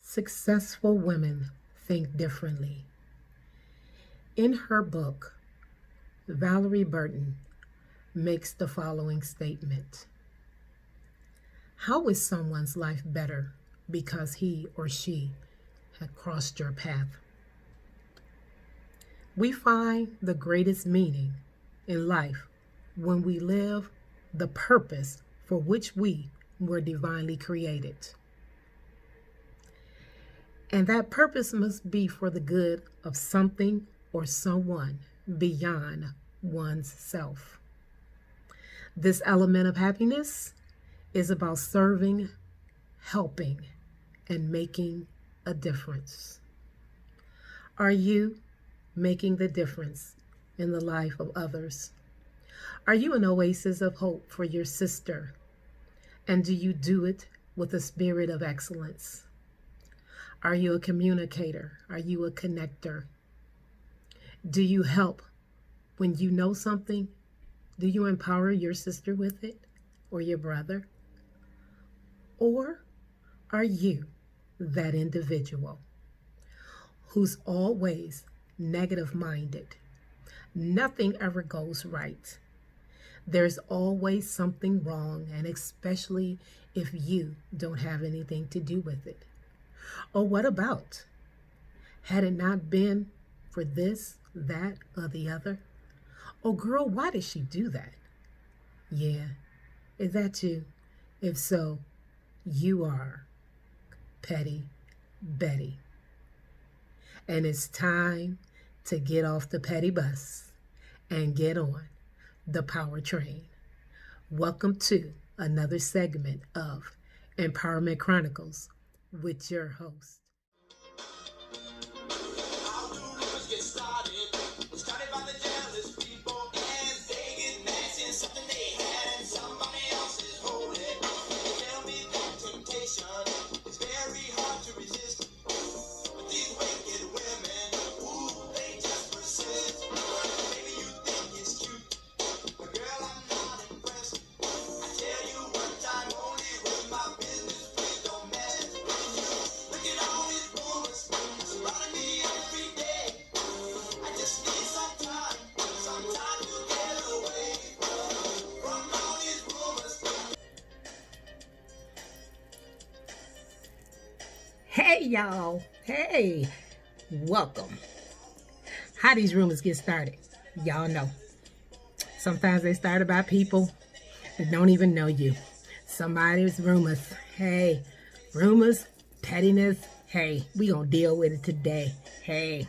Successful women think differently. In her book, Valerie Burton makes the following statement. How is someone's life better because he or she had crossed your path? We find the greatest meaning in life when we live the purpose for which we were divinely created. And that purpose must be for the good of something or someone beyond one's self. This element of happiness is about serving, helping, and making a difference. Are you making the difference in the life of others? Are you an oasis of hope for your sister? And do you do it with a spirit of excellence? Are you a communicator? Are you a connector? Do you help when you know something? Do you empower your sister with it or your brother? Or are you that individual who's always negative-minded? Nothing ever goes right. There's always something wrong, and especially if you don't have anything to do with it. Or what about, had it not been for this, that, or the other? Oh, girl, why did she do that? Yeah, is that you? If so, you are Petty Betty. And it's time to get off the petty bus and get on the power train. Welcome to another segment of Empowerment Chronicles with your host. How do rumors get started? Started by the jealous people, and they get mad since something they had and somebody else is holding. Tell me that temptation is very hard to resist. But these wicked women, ooh, they just persist. Maybe you think it's cute, but girl, I'm not impressed. I tell you one time only with my business, please don't mess with you. Look at all these rumors surrounding me every day. I just need some time to get away from all these rumors. Hey, y'all. Hey, welcome. How these rumors get started? Y'all know. Sometimes they start about people that don't even know you. Somebody's rumors. Hey, rumors, pettiness. Hey, we gonna deal with it today. Hey,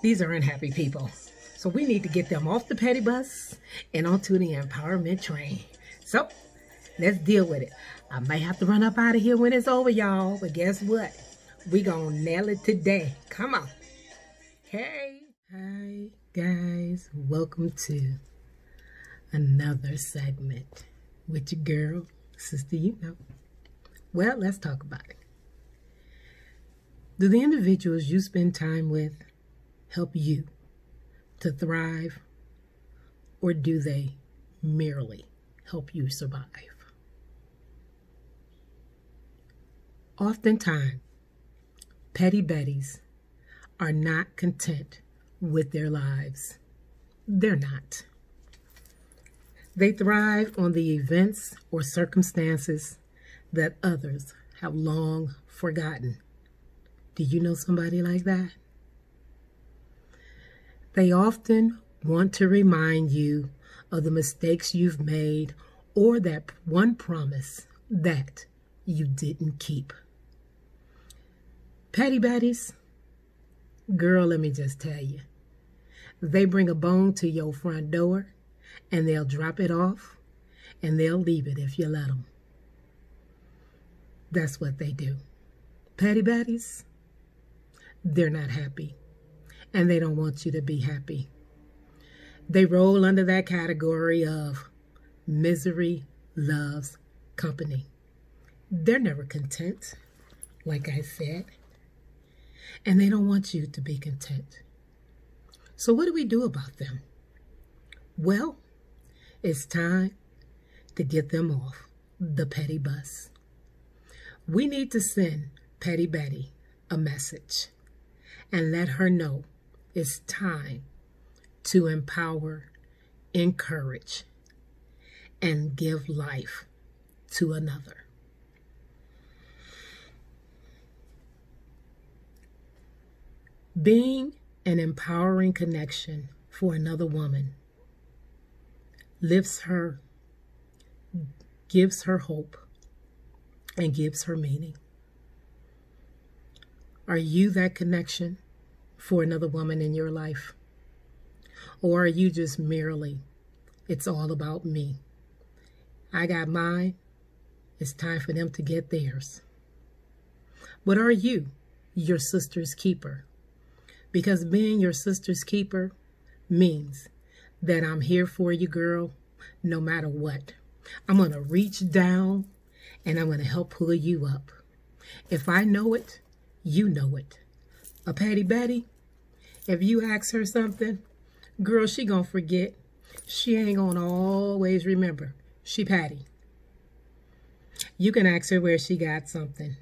these are unhappy people. So we need to get them off the petty bus and onto the empowerment train. So let's deal with it. I might have to run up out of here when it's over, y'all. But guess what? We gonna nail it today. Come on. Hey. Hi, guys. Welcome to another segment with your girl, SisterUKnow. Well, let's talk about it. Do the individuals you spend time with help you to thrive, or do they merely help you survive? Oftentimes, petty betties are not content with their lives. They're not. They thrive on the events or circumstances that others have long forgotten. Do you know somebody like that? They often want to remind you of the mistakes you've made or that one promise that you didn't keep. Petty baddies, girl, let me just tell you, they bring a bone to your front door and they'll drop it off and they'll leave it if you let them. That's what they do. Petty baddies, they're not happy and they don't want you to be happy. They roll under that category of misery loves company. They're never content, like I said, and they don't want you to be content. So what do we do about them? Well, it's time to get them off the petty bus. We need to send Petty Betty a message and let her know it's time to empower, encourage, and give life to another. Being an empowering connection for another woman lifts her, gives her hope, and gives her meaning. Are you that connection for another woman in your life? Or are you just merely, it's all about me? I got mine, it's time for them to get theirs. But are you your sister's keeper? Because being your sister's keeper means that I'm here for you, girl, no matter what. I'm going to reach down and I'm going to help pull you up. If I know it, you know it. A Patty Betty, if you ask her something, girl, she going to forget. She ain't going to always remember. She Patty. You can ask her where she got something,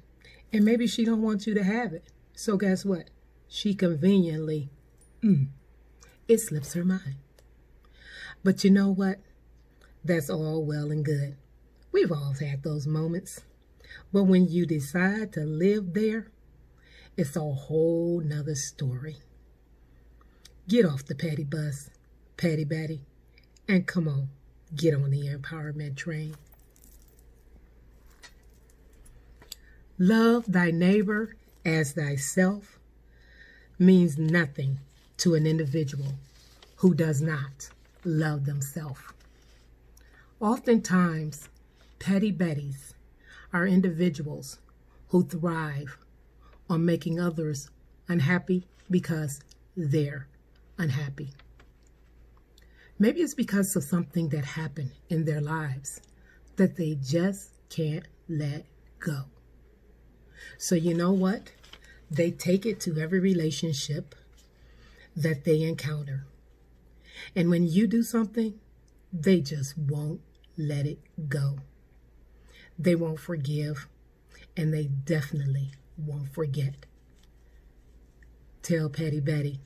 and maybe she don't want you to have it. So guess what? She conveniently, it slips her mind. But you know what? That's all well and good. We've all had those moments. But when you decide to live there, it's a whole nother story. Get off the petty bus, Patty Betty, and come on, get on the empowerment train. Love thy neighbor as thyself means nothing to an individual who does not love themselves. Oftentimes, Petty Betties are individuals who thrive on making others unhappy because they're unhappy. Maybe it's because of something that happened in their lives that they just can't let go. So you know what? They take it to every relationship that they encounter. And when you do something, they just won't let it go. They won't forgive, and they definitely won't forget. Tell Petty Betty,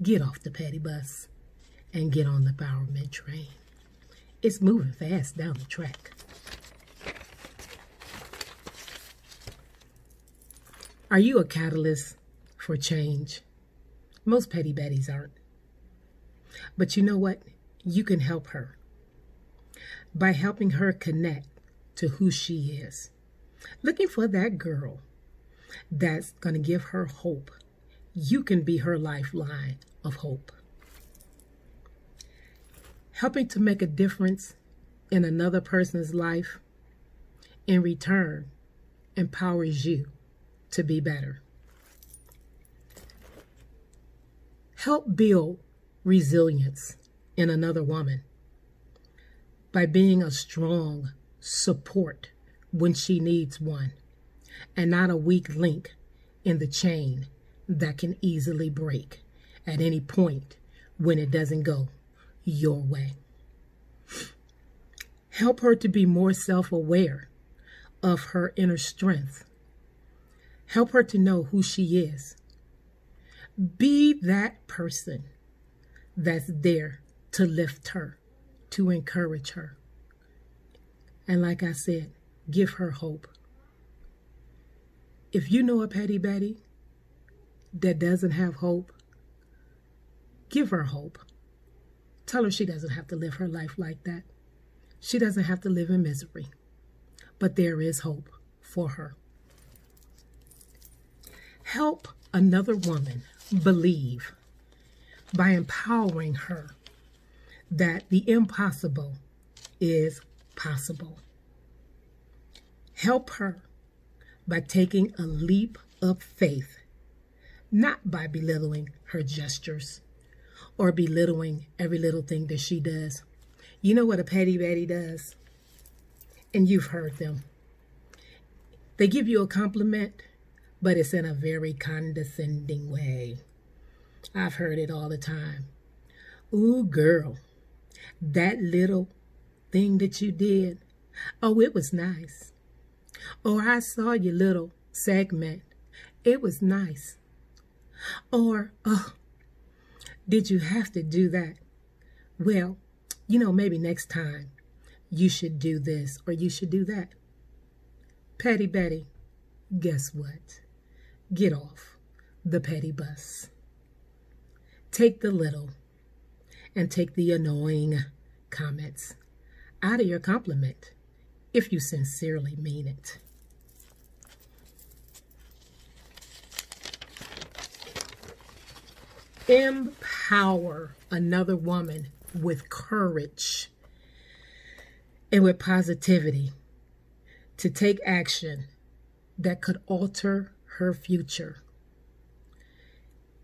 get off the petty bus and get on the empowerment train. It's moving fast down the track. Are you a catalyst for change? Most Petty Betties aren't. But you know what? You can help her by helping her connect to who she is. Looking for that girl that's going to give her hope. You can be her lifeline of hope. Helping to make a difference in another person's life, in return, empowers you to be better. Help build resilience in another woman by being a strong support when she needs one, and not a weak link in the chain that can easily break at any point when it doesn't go your way. Help her to be more self-aware of her inner strength. Help her to know who she is. Be that person that's there to lift her, to encourage her. And like I said, give her hope. If you know a Petty Betty that doesn't have hope, give her hope. Tell her she doesn't have to live her life like that. She doesn't have to live in misery. But there is hope for her. Help another woman believe by empowering her that the impossible is possible. Help her by taking a leap of faith, not by belittling her gestures or belittling every little thing that she does. You know what a Petty Betty does? And you've heard them. They give you a compliment, but it's in a very condescending way. I've heard it all the time. Ooh, girl, that little thing that you did, oh, it was nice. Or I saw your little segment, "It was nice." Or, "Oh, did you have to do that? Well, maybe next time you should do this or you should do that." Petty Betty, guess what? Get off the petty bus. Take the little and take the annoying comments out of your compliment if you sincerely mean it. Empower another woman with courage and with positivity to take action that could alter her future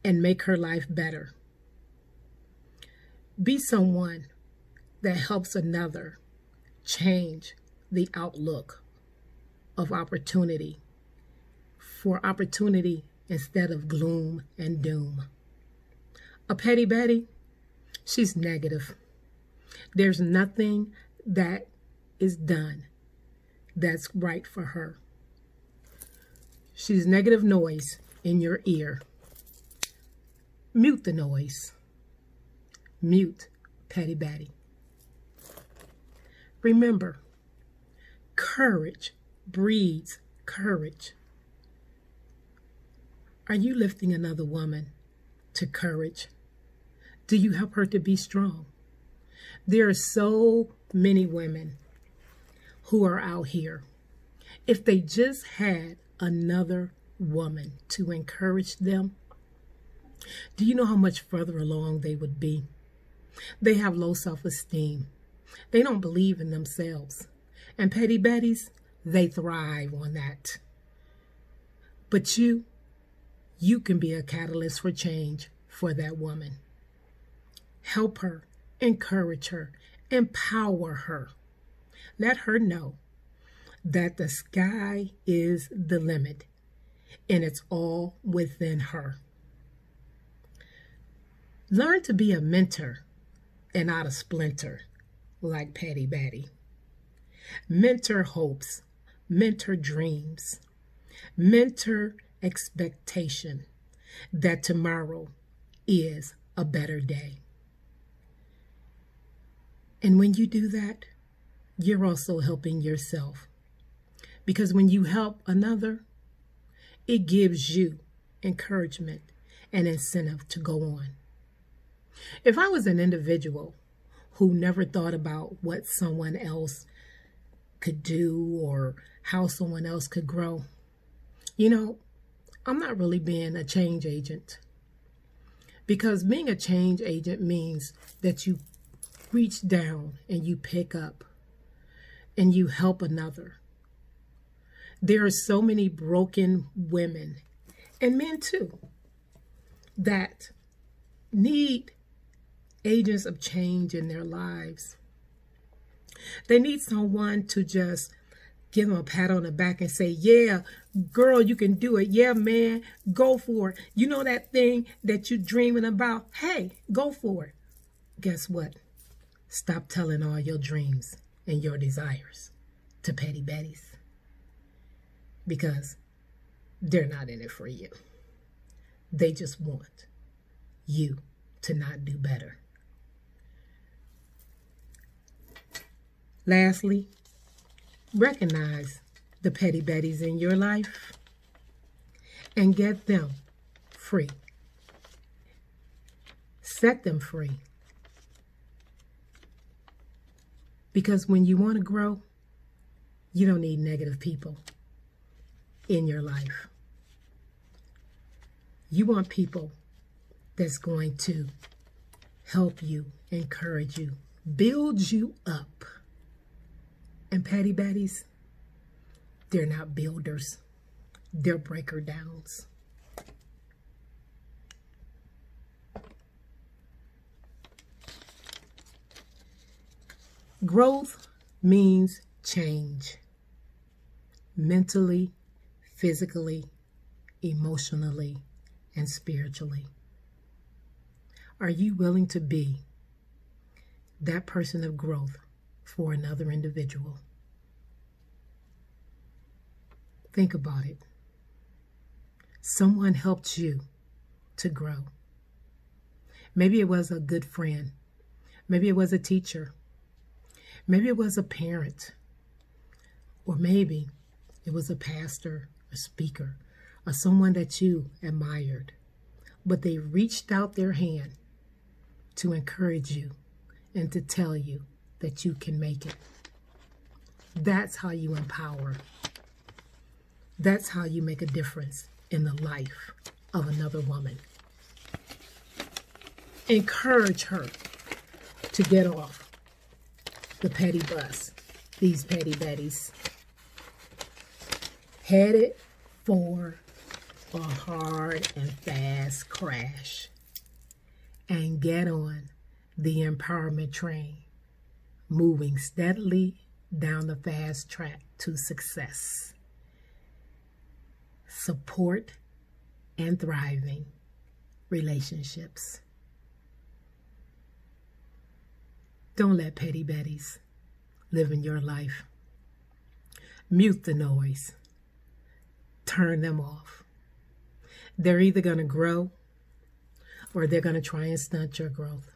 and make her life better. Be someone that helps another change the outlook of opportunity for opportunity instead of gloom and doom. A petty Betty, she's negative. There's nothing that is done that's right for her. She's negative noise in your ear. Mute the noise. Mute Petty Betty. Remember, courage breeds courage. Are you lifting another woman to courage? Do you help her to be strong? There are so many women who are out here. If they just had another woman to encourage them, do you know how much further along they would be? They have low self-esteem. They don't believe in themselves. And Petty Betties, they thrive on that. But you can be a catalyst for change for that woman. Help her, encourage her, empower her. Let her know that the sky is the limit and it's all within her. Learn to be a mentor and not a splinter like Petty Betty. Mentor hopes, mentor dreams, mentor expectation that tomorrow is a better day. And when you do that, you're also helping yourself. Because when you help another, it gives you encouragement and incentive to go on. If I was an individual who never thought about what someone else could do or how someone else could grow, I'm not really being a change agent. Because being a change agent means that you reach down and you pick up and you help another. There are so many broken women and men too that need agents of change in their lives. They need someone to just give them a pat on the back and say, "Yeah, girl, you can do it. Yeah, man, go for it. You know that thing that you're dreaming about? Hey, go for it." Guess what? Stop telling all your dreams and your desires to Petty Betties, because they're not in it for you. They just want you to not do better. Lastly, recognize the Petty Betties in your life and get them free. Set them free. Because when you want to grow, you don't need negative people in your life. You want people that's going to help you, encourage you, build you up. And Petty Betties, they're not builders. They're breaker downs. Growth means change. Mentally, physically, emotionally, and spiritually. Are you willing to be that person of growth for another individual? Think about it. Someone helped you to grow. Maybe it was a good friend. Maybe it was a teacher. Maybe it was a parent. Or maybe it was a pastor, a speaker, or someone that you admired. But they reached out their hand to encourage you and to tell you that you can make it. That's how you empower. That's how you make a difference in the life of another woman. Encourage her to get off the petty bus, these petty betties, headed for a hard and fast crash, and get on the empowerment train, moving steadily down the fast track to success, support, and thriving relationships. Don't let petty betties live in your life. Mute the noise. Turn them off. They're either going to grow or they're going to try and stunt your growth.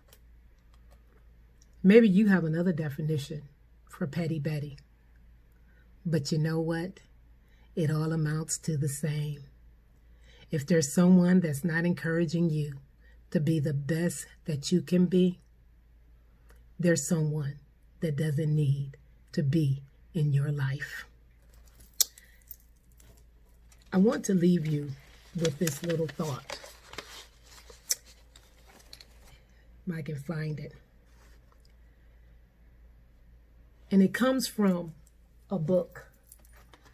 Maybe you have another definition for petty betty. But you know what? It all amounts to the same. If there's someone that's not encouraging you to be the best that you can be, there's someone that doesn't need to be in your life. I want to leave you with this little thought. If I can find it. And it comes from a book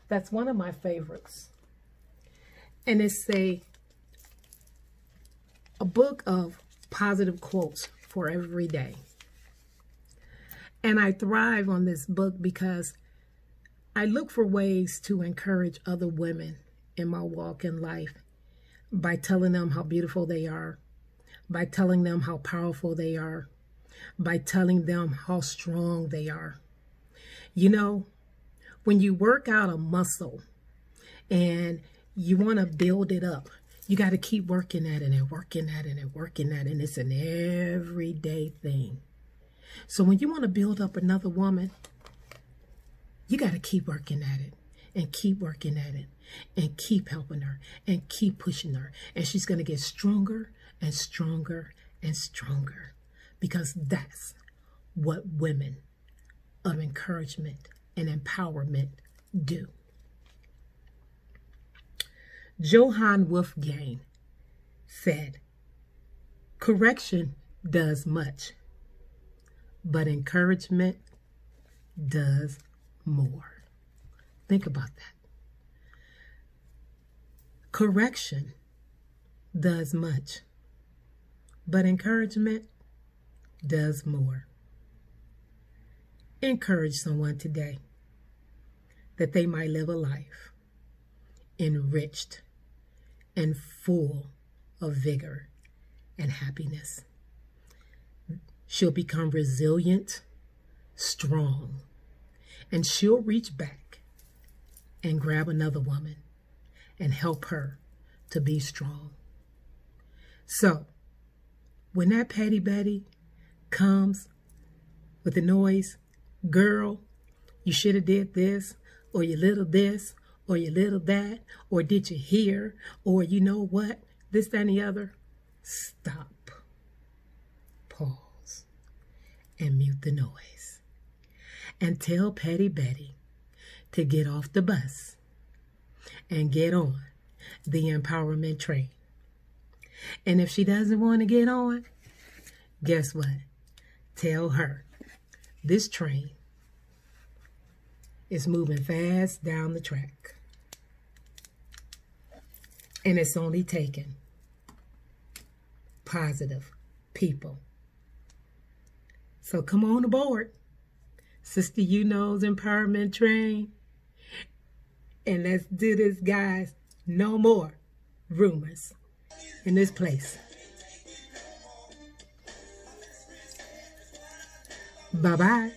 that's one of my favorites. And it's a book of positive quotes for every day. And I thrive on this book because I look for ways to encourage other women in my walk in life by telling them how beautiful they are, by telling them how powerful they are, by telling them how strong they are. You know, when you work out a muscle and you want to build it up, you got to keep working at it and working at it and working at it. And it's an everyday thing. So when you want to build up another woman, you got to keep working at it and keep working at it and keep helping her and keep pushing her. And she's going to get stronger and stronger and stronger, because that's what women of encouragement and empowerment do. Johann Wolfgang said, "Correction does much, but encouragement does more." Think about that. Correction does much, but encouragement does more. Encourage someone today that they might live a life enriched and full of vigor and happiness. She'll become resilient, strong, and she'll reach back and grab another woman and help her to be strong. So, when that petty betty comes with the noise, "Girl, you should have did this," or "you little this," or "you little that," or "did you hear," or "you know what," this, that, and the other, stop, pause, and mute the noise. And tell Petty Betty to get off the bus and get on the empowerment train. And if she doesn't want to get on, guess what? Tell her this train is moving fast down the track. And it's only taking positive people. So come on aboard SisterUKnow's empowerment train. And let's do this, guys. No more rumors in this place. Bye-bye.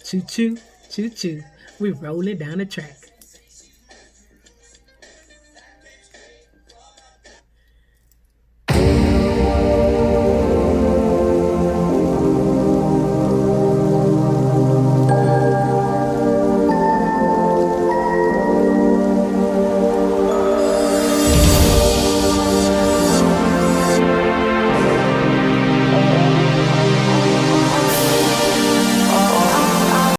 Choo-choo, choo-choo. We're rolling down the track.